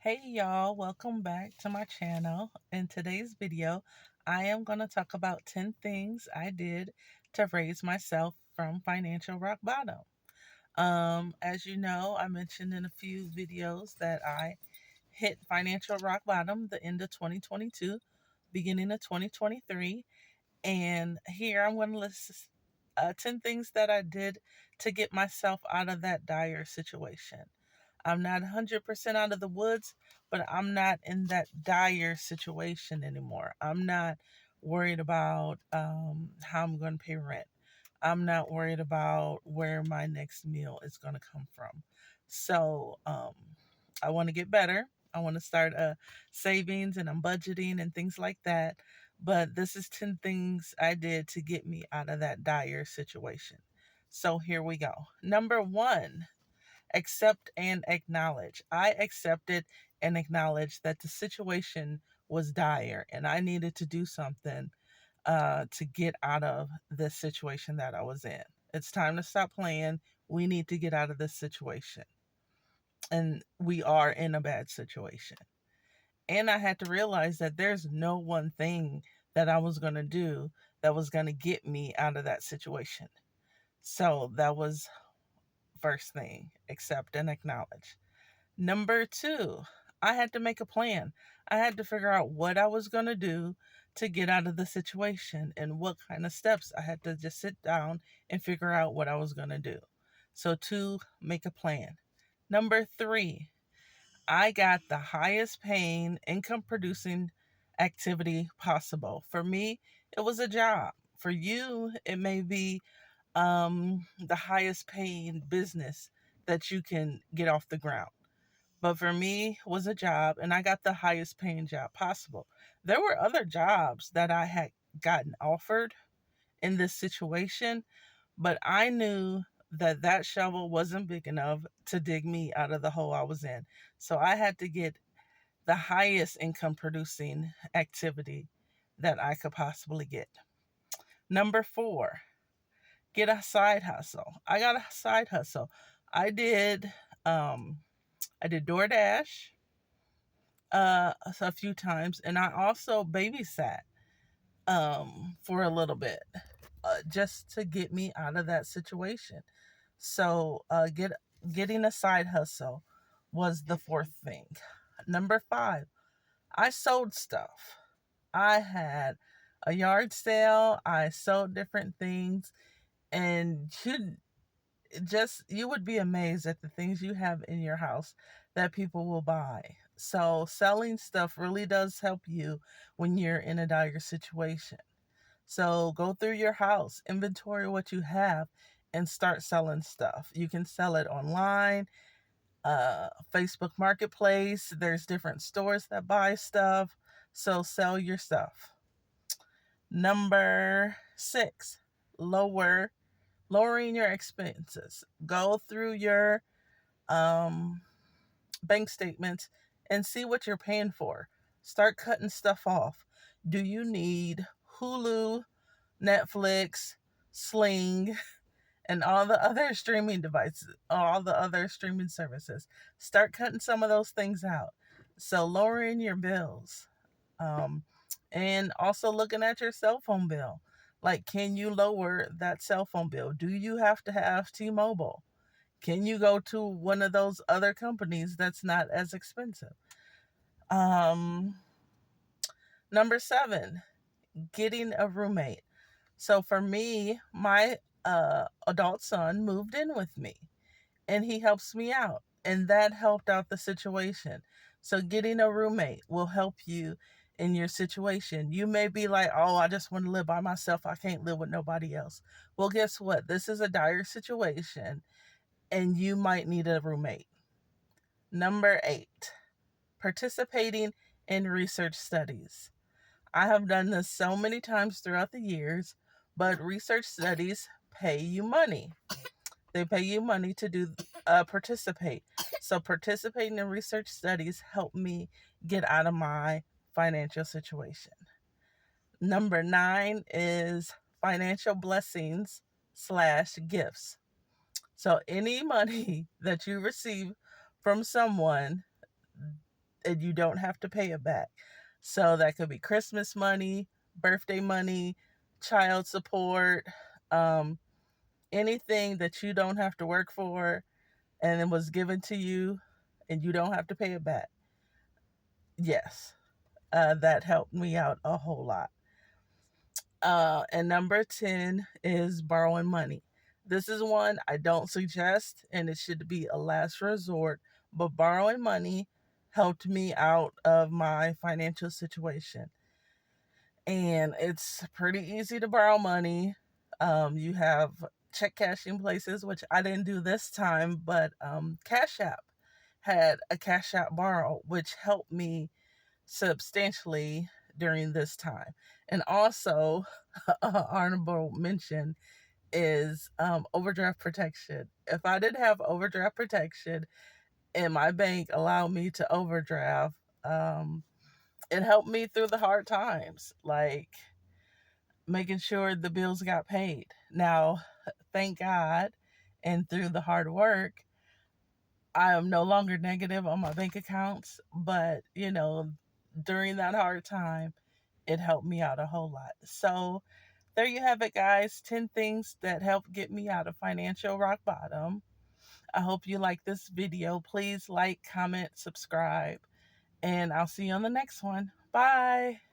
Hey y'all, welcome back to my channel. In today's video, I am going to talk about 10 things I did to raise myself from financial rock bottom. As you know, I mentioned in a few videos that I hit financial rock bottom the end of 2022, beginning of 2023. And here I'm going to list 10 things that I did to get myself out of that dire situation. I'm not 100% out of the woods, but I'm not in that dire situation anymore. I'm not worried about how I'm going to pay rent. I'm not worried about where my next meal is going to come from. So I want to get better. I want to start savings and I'm budgeting and things like that. But this is 10 things I did to get me out of that dire situation. So here we go. Number one, accept and acknowledge. I accepted and acknowledged that the situation was dire and I needed to do something to get out of this situation that I was in. It's time to stop playing. We need to get out of this situation. And we are in a bad situation. And I had to realize that there's no one thing that I was going to do that was going to get me out of that situation. So that was first thing, accept and acknowledge. Number two, I had to make a plan. I had to figure out what I was going to do to get out of the situation and what kind of steps I had to just sit down and figure out what I was going to do. So, two, make a plan. Number three, I got the highest paying income producing activity possible. For me, it was a job. For you, it may be the highest paying business that you can get off the ground, but for me was a job and I got the highest paying job possible. There were other jobs that I had gotten offered in this situation, but I knew that that shovel wasn't big enough to dig me out of the hole I was in. So I had to get the highest income producing activity that I could possibly get. Number four, get a side hustle. I got a side hustle. I did um I did DoorDash a few times, and I also babysat for a little bit just to get me out of that situation. So getting a side hustle was the fourth thing. Number five, I sold stuff. I had a yard sale. I sold different things, and you would be amazed at the things you have in your house that people will buy. So selling stuff really does help you when you're in a dire situation. So go through your house, inventory what you have, and start selling stuff. You can sell it online, Facebook Marketplace. There's different stores that buy stuff. So sell your stuff. Number six, lowering your expenses. Go through your um, bank statements and see what you're paying for. Start cutting stuff off. Do you need Hulu, Netflix, Sling, and all the other streaming devices, all the other streaming services? Start cutting some of those things out. So lowering your bills. Um, and also looking at your cell phone bill. Like, can you lower that cell phone bill? Do you have to have T-Mobile? Can you go to one of those other companies that's not as expensive? Um, Number seven, getting a roommate. So for me, my adult son moved in with me and he helps me out. And that helped out the situation. So getting a roommate will help you in your situation. You may be like, oh, I just want to live by myself. I can't live with nobody else. Well, guess what? This is a dire situation and you might need a roommate. Number eight, participating in research studies. I have done this so many times throughout the years, but research studies pay you money. They pay you money to do participate. So participating in research studies helped me get out of my financial situation. Number nine is financial blessings slash gifts. So any money that you receive from someone, and you don't have to pay it back. So that could be Christmas money, birthday money, child support, um, anything that you don't have to work for and it was given to you and you don't have to pay it back. Yes, that helped me out a whole lot. And number 10 is borrowing money. This is one I don't suggest, and it should be a last resort, but borrowing money helped me out of my financial situation. And it's pretty easy to borrow money. You have check cashing places, which I didn't do this time, but Cash App had a Cash App borrow, which helped me substantially during this time. And also, honorable mention is overdraft protection. If I didn't have overdraft protection and my bank allowed me to overdraft, it helped me through the hard times, like making sure the bills got paid. Now, thank God, and through the hard work, I am no longer negative on my bank accounts, but during that hard time, it helped me out a whole lot. So, there you have it, guys. 10 things that helped get me out of financial rock bottom. I hope you like this video. Please like, comment, subscribe, and I'll see you on the next one. Bye.